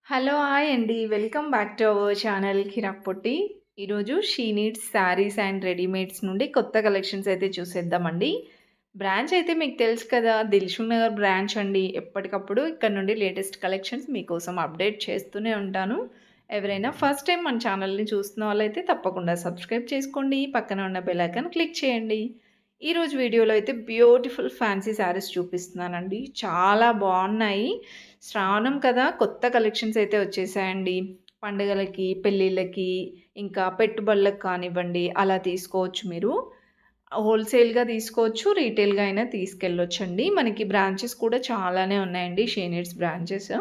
Hello! Hi అండి. Welcome back to our channel Kirak Potti. ఈరోజు she needs sarees and readymades నుండి కొత్త కలెక్షన్స్ అయితే చూసేద్దామండి. బ్రాంచ్ అయితే మీకు తెలుసు కదా! దిల్‌సుఖ్ నగర్ బ్రాంచ్ అండి. ఎప్పటికప్పుడు ఇక్కడ నుండి లేటెస్ట్ కలెక్షన్స్ మీకోసం అప్డేట్ చేస్తూనే ఉంటాను. ఎవరైనా ఫస్ట్ టైం మన ఛానల్‌ని చూస్తున్న వాళ్ళైతే తప్పకుండా సబ్స్క్రైబ్ చేసుకోండి. పక్కన ఉన్న బెల్ ఐకాన్ క్లిక్ చేయండి. ఈరోజు వీడియోలో అయితే బ్యూటిఫుల్ ఫ్యాన్సీ శారీస్ చూపిస్తున్నానండి. చాలా బాగున్నాయి. శ్రావణం కదా! కొత్త కలెక్షన్స్ అయితే వచ్చేసాయండి. పండుగలకి, పెళ్ళిళ్ళకి, ఇంకా పెట్టుబడులకు కానివ్వండి, అలా తీసుకోవచ్చు మీరు. హోల్‌సేల్‌గా తీసుకోవచ్చు, రీటైల్‌గా అయినా తీసుకెళ్ళొచ్చండి. మనకి బ్రాంచెస్ కూడా చాలానే ఉన్నాయండి. She needs branches.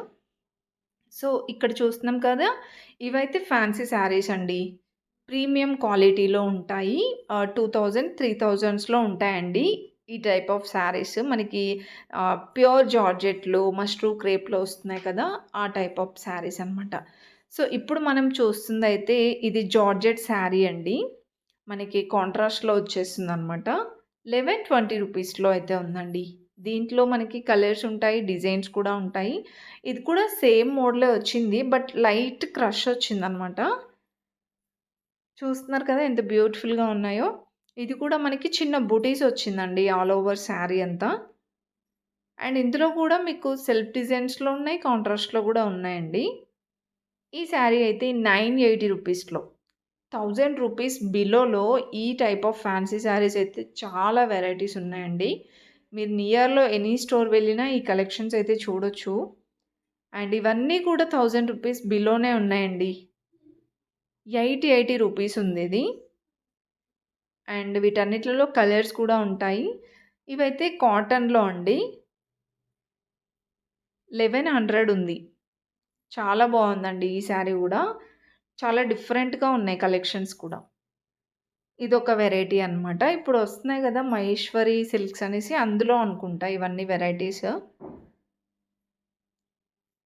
సో, ఇక్కడ చూస్తున్నాం కదా! ఇవైతే ఫ్యాన్సీ శారీస్ అండి. ప్రీమియం క్వాలిటీలో ఉంటాయి. 2000, 3000స్‌లో ఉంటాయండి. ఈ టైప్ ఆఫ్ శారీస్ మనకి ప్యూర్ జార్జెట్‌లో, మష్రూ క్రేప్‌లో వస్తున్నాయి కదా! ఆ టైప్ ఆఫ్ శారీస్ అనమాట. సో, ఇప్పుడు మనం చూస్తుందయితే ఇది జార్జెట్ శారీ అండి. మనకి కాంట్రాస్ట్‌లో వచ్చేస్తుందనమాట. 1120 రూపీస్‌లో అయితే ఉందండి. దీంట్లో మనకి కలర్స్ ఉంటాయి, డిజైన్స్ కూడా ఉంటాయి. ఇది కూడా సేమ్ మోడలే వచ్చింది. బట్ లైట్ క్రష్ వచ్చిందనమాట. చూస్తున్నారు కదా! ఎంత బ్యూటిఫుల్‌గా ఉన్నాయో. ఇది కూడా మనకి చిన్న బుటీస్ వచ్చిందండి ఆల్ ఓవర్ శారీ అంతా. అండ్ ఇందులో కూడా మీకు సెల్ఫ్ డిజైన్స్‌లో ఉన్నాయి, కాంట్రాస్ట్‌లో కూడా ఉన్నాయండి. ఈ శారీ అయితే 980 రూపీస్‌లో. 1000 రూపీస్ బిలోలో ఈ టైప్ ఆఫ్ ఫ్యాన్సీ శారీస్ అయితే చాలా వెరైటీస్ ఉన్నాయండి. మీరు నియర్‌లో ఎనీ స్టోర్ వెళ్ళినా ఈ కలెక్షన్స్ అయితే చూడొచ్చు. అండ్ ఇవన్నీ కూడా 1000 రూపీస్ బిలోనే ఉన్నాయండి. 80 రూపీస్ ఉందిది. అండ్ వీటన్నిటిలో కలర్స్ కూడా ఉంటాయి. ఇవైతే కాటన్‌లో అండి. 1100 ఉంది. చాలా బావుందండి ఈ శారీ గూడా. చాలా డిఫరెంట్‌గా ఉన్నాయి కలెక్షన్స్ కూడా. ఇదొక వెరైటీ అనమాట. ఇప్పుడు వస్తున్నాయి గదా! మహేశ్వరి సిల్క్స్ అనేసి అందులో అనుకుంటా ఇవన్నీ వెరైటీస్.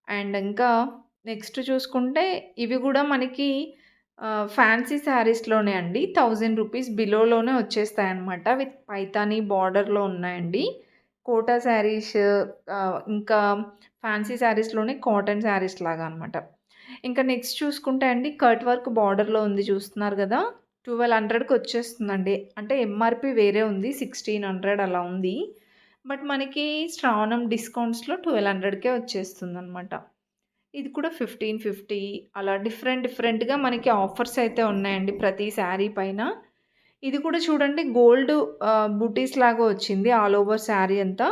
అండ్ ఇంకా నెక్స్ట్ చూసుకుంటే ఇవి గూడా మనకి ఫ్యాన్సీ శారీస్‌లోనే అండి. 1000 రూపీస్ బిలోలోనే వచ్చేస్తాయన్నమాట. విత్ పైతాని బార్డర్‌లో ఉన్నాయండి. కోటా శారీస్ ఇంకా ఫ్యాన్సీ శారీస్‌లోనే కాటన్ శారీస్ లాగా అనమాట. ఇంకా నెక్స్ట్ చూసుకుంటే అండి కట్ వర్క్ బార్డర్‌లో ఉంది చూస్తున్నారు గదా! 1200కి వచ్చేస్తుందండి. అంటే ఎంఆర్‌పీ వేరే ఉంది. 1600 అలా ఉంది. బట్ మనకి శ్రావణం డిస్కౌంట్స్‌లో 1200కే వచ్చేస్తుందనమాట. ఇది కూడా 1550 అలా డిఫరెంట్‌గా మనకి ఆఫర్స్ అయితే ఉన్నాయండి ప్రతి శారీ పైన. ఇది కూడా చూడండి గోల్డ్ బూటీస్ లాగా వచ్చింది ఆల్ ఓవర్ శారీ అంతా.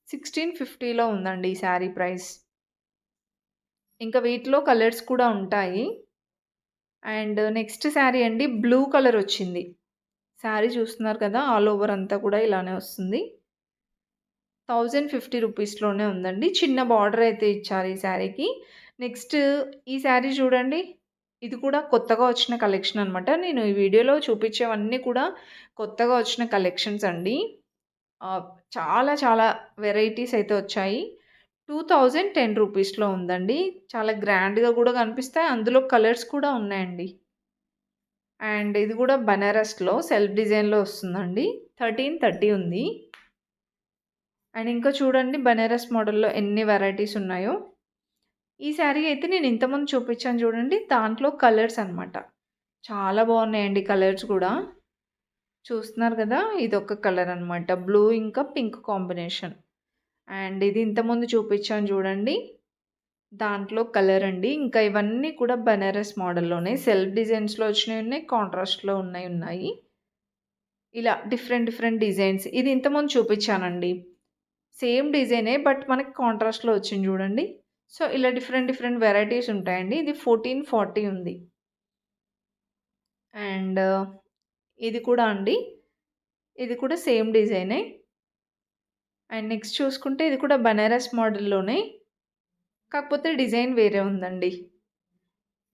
1650లో ఉందండి ఈ శారీ ప్రైస్. ఇంకా వీటిలో కలర్స్ కూడా ఉంటాయి. అండ్ నెక్స్ట్ శారీ అండి బ్లూ కలర్ వచ్చింది. శారీ చూస్తున్నారు కదా! ఆల్ ఓవర్ అంతా కూడా ఇలానే వస్తుంది. 1050 రూపీస్‌లోనే ఉందండి. చిన్న బార్డర్ అయితే ఇచ్చారు ఈ శారీకి. నెక్స్ట్ ఈ శారీ చూడండి. ఇది కూడా కొత్తగా వచ్చిన కలెక్షన్ అనమాట. నేను ఈ వీడియోలో చూపించేవన్నీ కూడా కొత్తగా వచ్చిన కలెక్షన్స్ అండి. ఆహ్, చాలా వెరైటీస్ అయితే వచ్చాయి. 2010 రూపీస్‌లో ఉందండి. చాలా గ్రాండ్‌గా కూడా కనిపిస్తాయి. అందులో కలర్స్ కూడా ఉన్నాయండి. అండ్ ఇది కూడా బనారస్‌లో సెల్ఫ్ డిజైన్‌లో వస్తుందండి. 1330 ఉంది. అండ్ ఇంకా చూడండి బనారస్ మోడల్‌లో ఎన్ని వెరైటీస్ ఉన్నాయో. ఈ శారీ అయితే నేను ఇంతకుముందు చూపించాను చూడండి. దాంట్లో కలర్స్ అనమాట. చాలా బాగున్నాయండి కలర్స్ కూడా. చూస్తున్నారు కదా! ఇదొక కలర్ అనమాట. బ్లూ ఇంకా పింక్ కాంబినేషన్. అండ్ ఇది ఇంతకుముందు చూపించాను చూడండి. దాంట్లో కలర్ అండి. ఇంకా ఇవన్నీ కూడా బనారస్ మోడల్‌లోనే సెల్ఫ్ డిజైన్స్‌లో వచ్చినయి ఉన్నాయి. కాంట్రాస్ట్‌లో ఉన్నాయి. ఇలా డిఫరెంట్ డిజైన్స్. ఇది ఇంతకుముందు చూపించానండి. సేమ్ డిజైనే బట్ మనకి కాంట్రాస్ట్‌లో వచ్చింది చూడండి. సో, ఇలా డిఫరెంట్ వెరైటీస్ ఉంటాయండి. ఇది 1440 ఉంది. అండ్ ఇది కూడా అండి. ఇది కూడా సేమ్ డిజైనే. అండ్ నెక్స్ట్ చూసుకుంటే ఇది కూడా బనారస్ మోడల్‌లోనే. కాకపోతే డిజైన్ వేరే ఉందండి.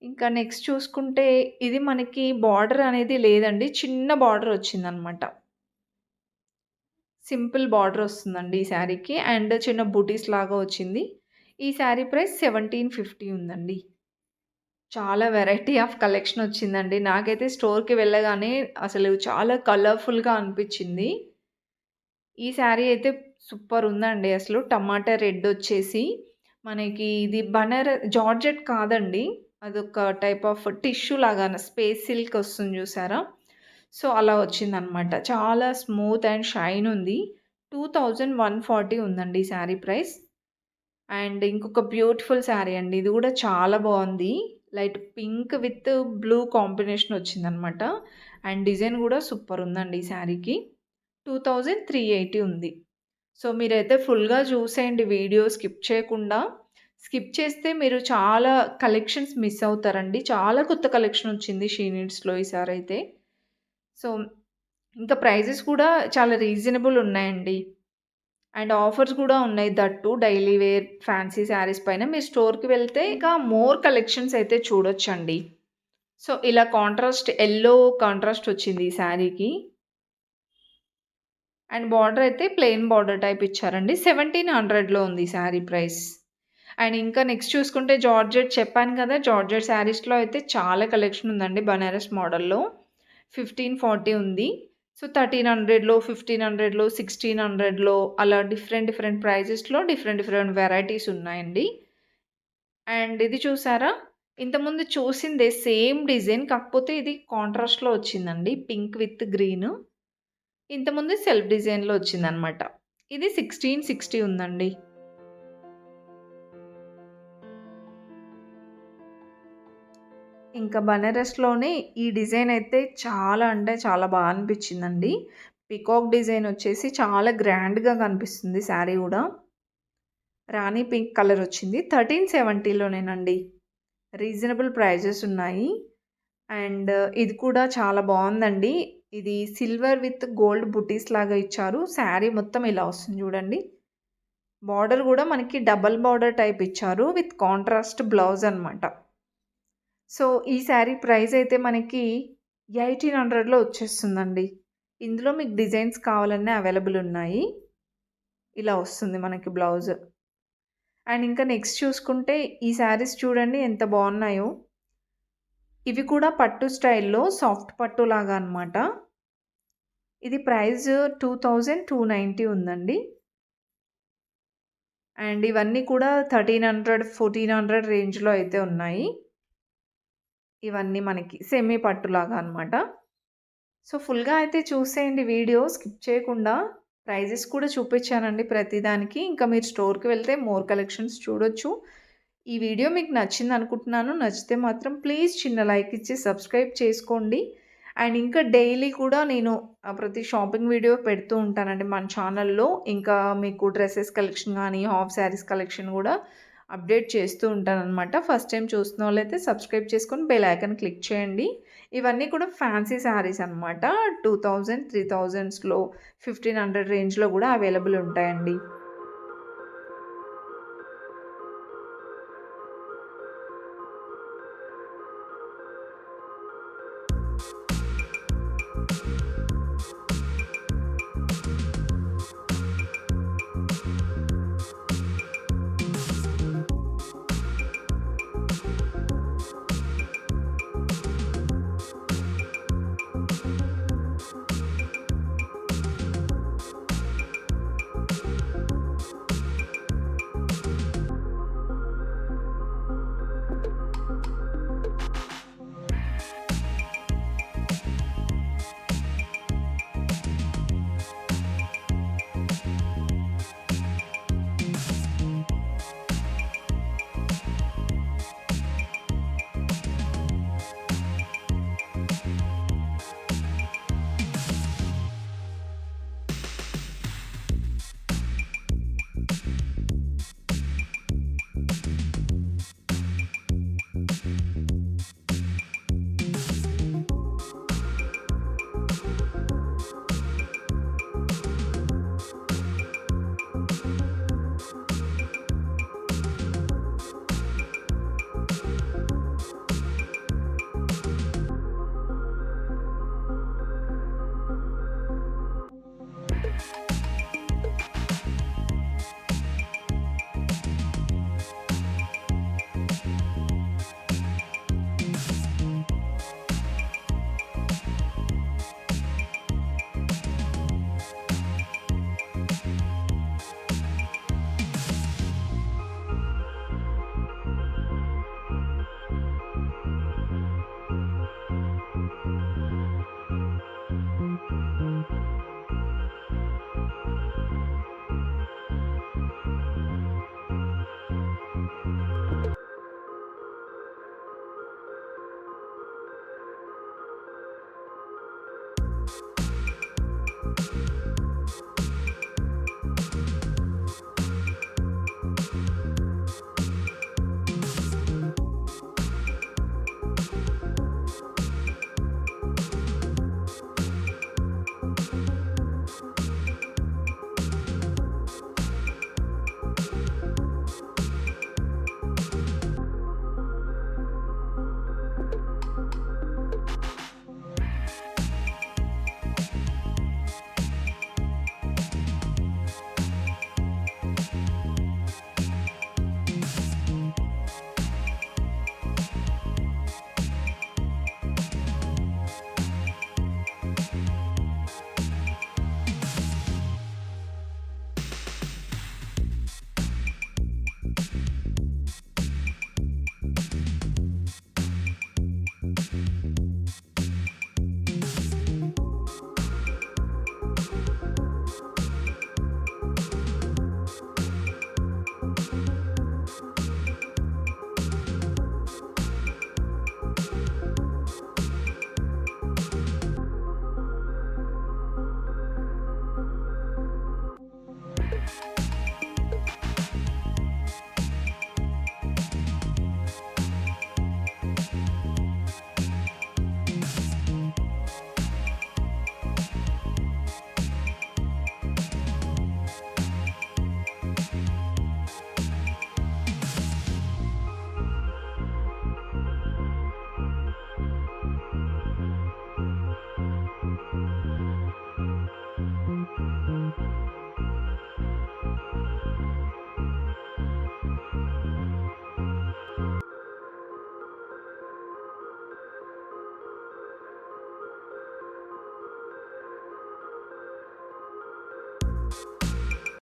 ఇంకా నెక్స్ట్ చూసుకుంటే ఇది మనకి బార్డర్ అనేది లేదండి. చిన్న బార్డర్ వచ్చిందనమాట. సింపుల్ బార్డర్ వస్తుందండి ఈ శారీకి. అండ్ చిన్న బూటీస్ లాగా వచ్చింది. ఈ శారీ ప్రైస్ 1750 ఉందండి. చాలా వెరైటీ ఆఫ్ కలెక్షన్ వచ్చిందండి. నాకైతే స్టోర్‌కి వెళ్ళగానే అసలు చాలా కలర్‌ఫుల్‌గా అనిపిచ్చింది. ఈ శారీ అయితే సూపర్ ఉందండి అసలు. టమాటా రెడ్ వచ్చేసి మనకి ఇది జార్జెట్ కాదండి. అదొక టైప్ ఆఫ్ టిష్యూ లాగా స్పేస్ సిల్క్ వస్తుంది చూసారా? సో, అలా వచ్చిందనమాట. చాలా స్మూత్ అండ్ షైన్ ఉంది. 2140 ఉందండి ఈ శారీ ప్రైస్. అండ్ ఇంకొక బ్యూటిఫుల్ శారీ అండి. ఇది గూడా చాలా బావుంది. Light pink with blue combination వచ్చిందనమాట. అండ్ డిజైన్ గూడా సూపర్ ఉందండి ఈ శారీకి. 2380 ఉంది. సో, మీరైతే ఫుల్‌గా చూసేయండి వీడియో స్కిప్ చేయకుండా. స్కిప్ చేస్తే మీరు చాలా కలెక్షన్స్ మిస్ అవుతారండి. చాలా కొత్త కలెక్షన్ వచ్చింది షీ నీడ్స్‌లో ఈసారైతే. సో, ఇంకా ప్రైజెస్ కూడా చాలా రీజనబుల్ ఉన్నాయండి. అండ్ ఆఫర్స్ కూడా ఉన్నాయి. That too daily wear fancy saris పైన మీరు స్టోర్‌కి వెళ్తే ఇంకా మోర్ కలెక్షన్స్ అయితే చూడొచ్చండి. సో, ఇలా యెల్లో కాంట్రాస్ట్ వచ్చింది ఈ శారీకి. అండ్ బార్డర్ అయితే ప్లెయిన్ బార్డర్ టైప్ ఇచ్చారండి. 1700లో ఉంది ఈ శారీ ప్రైస్. అండ్ ఇంకా నెక్స్ట్ చూసుకుంటే జార్జెట్ చెప్పాను కదా! జార్జెట్ శారీస్‌లో అయితే చాలా కలెక్షన్ ఉందండి బనారస్ మోడల్‌లో. 1540 ఉంది. సో, 1300లో, 1500లో, 1600లో అలా డిఫరెంట్ ప్రైజెస్‌లో డిఫరెంట్ వెరైటీస్ ఉన్నాయండి. అండ్ ఇది చూసారా? ఇంతకుముందు చూసిందే సేమ్ డిజైన్ కాకపోతే ఇది కాంట్రాస్ట్‌లో వచ్చిందండి. Pink with green. ఇంతకుముందు సెల్ఫ్ డిజైన్‌లో వచ్చిందనమాట. ఇది 1660 ఉందండి. ఇంకా బనారస్‌లోనే ఈ డిజైన్ అయితే చాలా అంటే చాలా బా అనిపించిందండి. పీకాక్ డిజైన్ వచ్చేసి చాలా గ్రాండ్‌గా కనిపిస్తుంది శారీ గూడా. రాణి పింక్ కలర్ వచ్చింది. 1370లోనేనండి. రీజనబుల్ ప్రైజెస్ ఉన్నాయి. అండ్ ఇది కూడా చాలా బావుందండి. ఇది సిల్వర్ విత్ గోల్డ్ బుటీస్ లాగా ఇచ్చారు. శారీ మొత్తం ఇలా వస్తుంది చూడండి. బార్డర్ గూడా మనకి డబుల్ బార్డర్ టైప్ ఇచ్చారు విత్ కాంట్రాస్ట్ బ్లౌజ్ అనమాట. సో, ఈ శారీ ప్రైస్ అయితే మనకి 1800లో వచ్చేస్తుందండి. ఇందులో మీకు డిజైన్స్ కావాలన్నా అవైలబుల్ ఉన్నాయి. ఇలా వస్తుంది మనకి బ్లౌజ్. అండ్ ఇంకా నెక్స్ట్ చూసుకుంటే ఈ శారీస్ చూడండి ఎంత బావున్నాయో. ఇవి కూడా పట్టు స్టైల్‌లో సాఫ్ట్ పట్టు లాగా అనమాట. ఇది ప్రైస్ 2290 ఉందండి. అండ్ ఇవన్నీ కూడా 1300, 1400 రేంజ్‌లో అయితే ఉన్నాయి. ఇవన్నీ మనకి సెమీ పట్టులాగా అనమాట. సో, ఫుల్‌గా అయితే చూసేయండి వీడియో స్కిప్ చేయకుండా. ప్రైజెస్ కూడా చూపించానండి ప్రతిదానికి. ఇంకా మీరు స్టోర్‌కి వెళ్తే మోర్ కలెక్షన్స్ చూడొచ్చు. ఈ వీడియో మీకు నచ్చిందనుకుంటున్నాను. నచ్చితే మాత్రం ప్లీజ్ చిన్న లైక్ ఇచ్చి సబ్స్క్రైబ్ చేసుకోండి. అండ్ ఇంకా డైలీ కూడా నేను ప్రతి షాపింగ్ వీడియో పెడుతూ ఉంటానండి మన ఛానల్‌లో. ఇంకా మీకు డ్రెసెస్ కలెక్షన్ గానీ, హాఫ్ శారీస్ కలెక్షన్ గూడా అప్డేట్ చేస్తూ ఉంటాననమాట. ఫస్ట్ టైం చూస్తున్నోళ్ళైతే సబ్స్క్రైబ్ చేసుకొని బెల్ ఐకాన్ క్లిక్ చేయండి. ఇవన్నీ కూడా ఫ్యాన్సీ శారీస్ అనమాట. 2000, 3000స్‌లో 1500 రేంజ్‌లో గూడా అవైలబుల్ ఉంటాయండి.